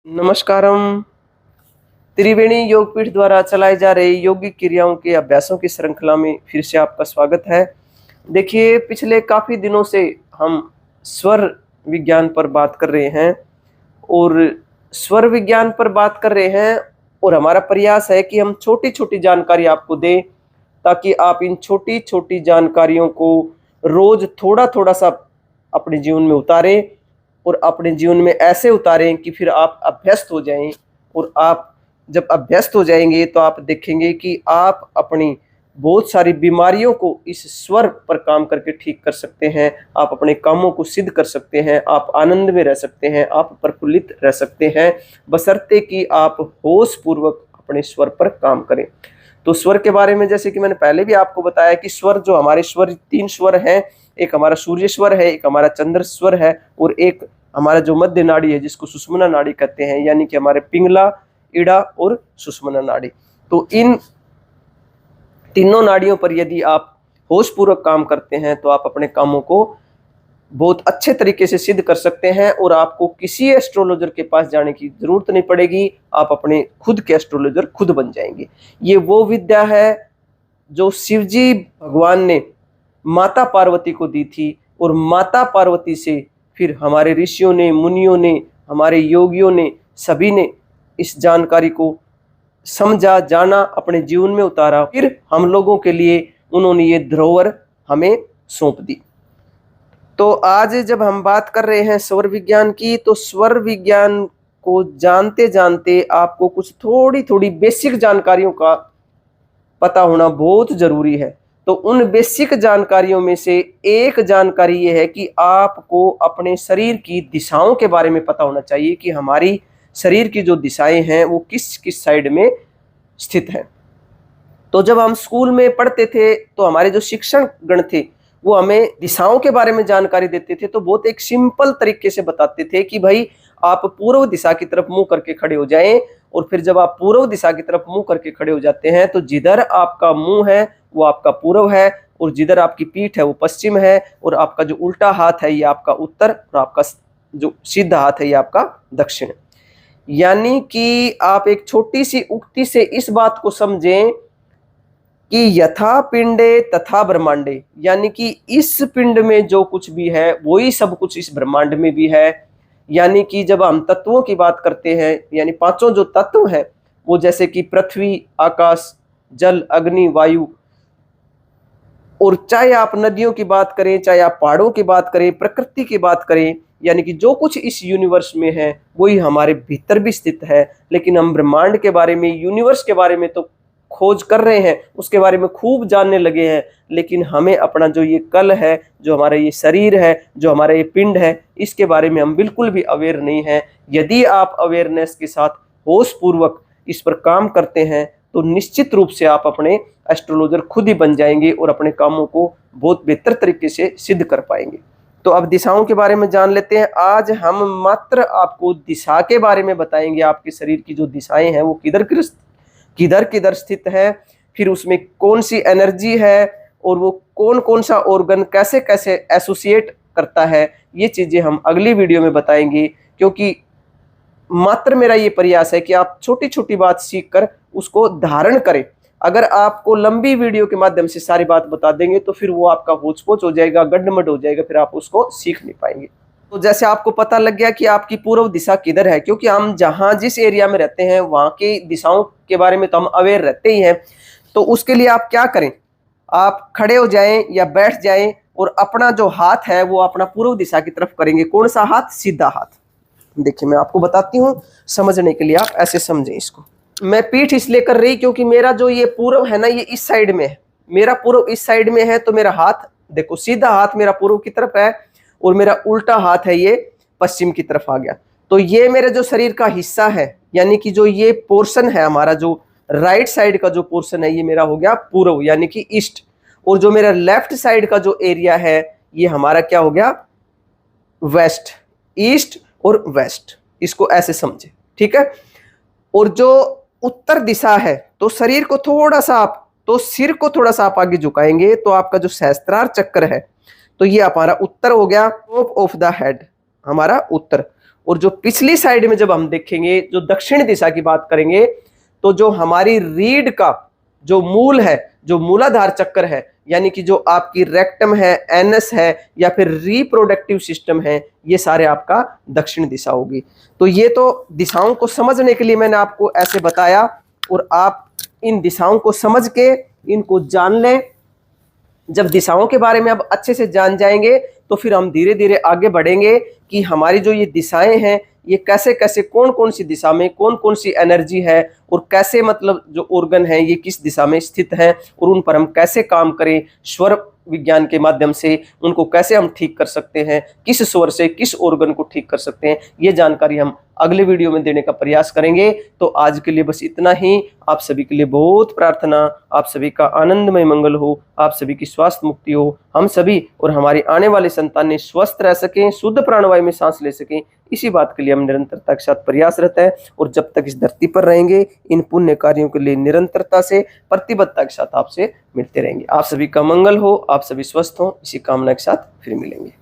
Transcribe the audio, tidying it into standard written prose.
नमस्कारम। त्रिवेणी योगपीठ द्वारा चलाई जा रही योगिक क्रियाओं के अभ्यासों की श्रृंखला में फिर से आपका स्वागत है। देखिए, पिछले काफ़ी दिनों से हम स्वर विज्ञान पर बात कर रहे हैं और स्वर विज्ञान पर बात कर रहे हैं और हमारा प्रयास है कि हम छोटी-छोटी जानकारी आपको दें ताकि आप इन छोटी-छोटी जानकारियों को रोज़ थोड़ा-थोड़ा सा अपने जीवन में उतारें और अपने जीवन में ऐसे उतारें कि फिर आप अभ्यस्त हो जाएं। और आप जब अभ्यस्त हो जाएंगे तो आप देखेंगे कि आप अपनी बहुत सारी बीमारियों को इस स्वर पर काम करके ठीक कर सकते हैं। आप अपने कामों को सिद्ध कर सकते हैं, आप आनंद में रह सकते हैं, आप प्रफुल्लित रह सकते हैं, बशर्ते कि आप होश पूर्वक अपने स्वर पर काम करें। तो स्वर के बारे में जैसे कि मैंने पहले भी आपको बताया कि स्वर जो हमारे स्वर 3 स्वर हैं, एक हमारा सूर्य स्वर है, एक हमारा चंद्र स्वर है और एक हमारा जो मध्य नाड़ी है जिसको सुषुम्ना नाड़ी कहते हैं, यानी कि हमारे पिंगला, इड़ा और सुषुम्ना नाड़ी। तो इन तीनों नाड़ियों पर यदि आप होशपूर्वक काम करते हैं तो आप अपने कामों को बहुत अच्छे तरीके से सिद्ध कर सकते हैं और आपको किसी एस्ट्रोलॉजर के पास जाने की जरूरत नहीं पड़ेगी। आप अपने खुद के एस्ट्रोलॉजर खुद बन जाएंगे। ये वो विद्या है जो शिवजी भगवान ने माता पार्वती को दी थी और माता पार्वती से फिर हमारे ऋषियों ने, मुनियों ने, हमारे योगियों ने, सभी ने इस जानकारी को समझा, जाना, अपने जीवन में उतारा। फिर हम लोगों के लिए उन्होंने ये धरोहर हमें सौंप दी। तो आज जब हम बात कर रहे हैं स्वर विज्ञान की, तो स्वर विज्ञान को जानते जानते आपको कुछ थोड़ी थोड़ी बेसिक जानकारियों का पता होना बहुत जरूरी है। तो उन बेसिक जानकारियों में से एक जानकारी ये है कि आपको अपने शरीर की दिशाओं के बारे में पता होना चाहिए कि हमारी शरीर की जो दिशाएं हैं वो किस किस साइड में स्थित हैं। तो जब हम स्कूल में पढ़ते थे तो हमारे जो शिक्षक गण थे वो हमें दिशाओं के बारे में जानकारी देते थे। तो बहुत एक सिंपल तरीके से बताते थे कि भाई आप पूर्व दिशा की तरफ मुंह करके खड़े हो जाएं और फिर जब आप पूर्व दिशा की तरफ मुंह करके खड़े हो जाते हैं तो जिधर आपका मुंह है वो आपका पूर्व है और जिधर आपकी पीठ है वो पश्चिम है और आपका जो उल्टा हाथ है ये आपका उत्तर और आपका जो सीधा हाथ है ये आपका दक्षिण है। यानी कि आप एक छोटी सी उक्ति से इस बात को समझें कि यथा पिंडे तथा ब्रह्मांडे, यानी कि इस पिंड में जो कुछ भी है वही सब कुछ इस ब्रह्मांड में भी है। यानी कि जब हम तत्वों की बात करते हैं, यानी पांचों जो तत्व हैं वो जैसे कि पृथ्वी, आकाश, जल, अग्नि, वायु, और चाहे आप नदियों की बात करें, चाहे आप पहाड़ों की बात करें, प्रकृति की बात करें, यानी कि जो कुछ इस यूनिवर्स में है वही हमारे भीतर भी स्थित है। लेकिन हम ब्रह्मांड के बारे में, यूनिवर्स के बारे में तो खोज कर रहे हैं, उसके बारे में खूब जानने लगे हैं, लेकिन हमें अपना जो ये कल है, जो हमारा ये शरीर है, जो हमारा ये पिंड है, इसके बारे में हम बिल्कुल भी अवेयर नहीं है। यदि आप अवेयरनेस के साथ होश पूर्वक इस पर काम करते हैं तो निश्चित रूप से आप अपने एस्ट्रोलॉजर खुद ही बन जाएंगे और अपने कामों को बहुत बेहतर तरीके से सिद्ध कर पाएंगे। तो अब दिशाओं के बारे में जान लेते हैं। आज हम मात्र आपको दिशा के बारे में बताएंगे। आपके शरीर की जो दिशाएं हैं वो किधर किधर स्थित है, फिर उसमें कौन सी एनर्जी है और वो कौन कौन सा ऑर्गन कैसे कैसे एसोसिएट करता है, ये चीजें हम अगली वीडियो में बताएंगे। क्योंकि मात्र मेरा ये प्रयास है कि आप छोटी छोटी बात सीखकर उसको धारण करें। अगर आपको लंबी वीडियो के माध्यम से सारी बात बता देंगे तो फिर वो आपका होच-पोच हो जाएगा, गड्ढ-मड हो जाएगा, फिर आप उसको सीख नहीं पाएंगे। तो जैसे आपको पता लग गया कि आपकी पूर्व दिशा किधर है, क्योंकि हम जहाँ जिस एरिया में रहते हैं वहाँ की दिशाओं के बारे में तो हम अवेयर रहते ही हैं। तो उसके लिए आप क्या करें, आप खड़े हो जाएं या बैठ जाएं और अपना जो हाथ है वो अपना पूर्व दिशा की तरफ करेंगे। कौन सा हाथ? सीधा हाथ। देखिए मैं आपको बताती हूँ, समझने के लिए आप ऐसे समझें इसको। मैं पीठ इसलिए कर रही क्योंकि मेरा जो ये पूर्व है ना ये इस साइड में है, मेरा पूर्व इस साइड में है। तो मेरा हाथ देखो, सीधा हाथ मेरा पूर्व की तरफ है और मेरा उल्टा हाथ है ये पश्चिम की तरफ आ गया। तो ये मेरे जो शरीर का हिस्सा है, यानी कि जो ये पोर्शन है हमारा, जो राइट साइड का जो पोर्शन है ये मेरा हो गया पूर्व, यानी कि ईस्ट। और जो मेरा लेफ्ट साइड का जो एरिया है ये हमारा क्या हो गया? वेस्ट। ईस्ट और वेस्ट, इसको ऐसे समझे, ठीक है। और जो उत्तर दिशा है, तो शरीर को थोड़ा सा आप, तो सिर को थोड़ा सा आप आगे झुकाएंगे तो आपका जो सहस्त्रार चक्र है तो ये हमारा उत्तर हो गया, टॉप ऑफ द हेड हमारा उत्तर। और जो पिछली साइड में जब हम देखेंगे, जो दक्षिण दिशा की बात करेंगे, तो जो हमारी रीढ़ का जो मूल है, जो मूलाधार चक्र है, यानी कि जो आपकी रेक्टम है, एनस है या फिर रिप्रोडक्टिव सिस्टम है, ये सारे आपका दक्षिण दिशा होगी। तो ये तो दिशाओं को समझने के लिए मैंने आपको ऐसे बताया, और आप इन दिशाओं को समझ के इनको जान लें। जब दिशाओं के बारे में अब अच्छे से जान जाएंगे तो फिर हम धीरे धीरे आगे बढ़ेंगे कि हमारी जो ये दिशाएं हैं, ये कैसे कैसे, कौन कौन सी दिशा में कौन कौन सी एनर्जी है, और कैसे मतलब जो ऑर्गन है ये किस दिशा में स्थित है, और उन पर हम कैसे काम करें, स्वर विज्ञान के माध्यम से उनको कैसे हम ठीक कर सकते हैं, किस स्वर से किस ऑर्गन को ठीक कर सकते हैं, ये जानकारी हम अगले वीडियो में देने का प्रयास करेंगे। तो आज के लिए बस इतना ही। आप सभी के लिए बहुत प्रार्थना, आप सभी का आनंदमय मंगल हो, आप सभी की स्वास्थ्य मुक्ति हो, हम सभी और हमारी आने वाली संतानें स्वस्थ रह सकें, शुद्ध प्राणवायु में सांस ले सकें, इसी बात के लिए हम निरंतरता के साथ प्रयासरत है। और जब तक इस धरती पर रहेंगे, इन पुण्य कार्यों के लिए निरंतरता से, प्रतिबद्धता के साथ आपसे मिलते रहेंगे। आप सभी का मंगल हो, आप सभी स्वस्थ हो, इसी कामना के साथ फिर मिलेंगे।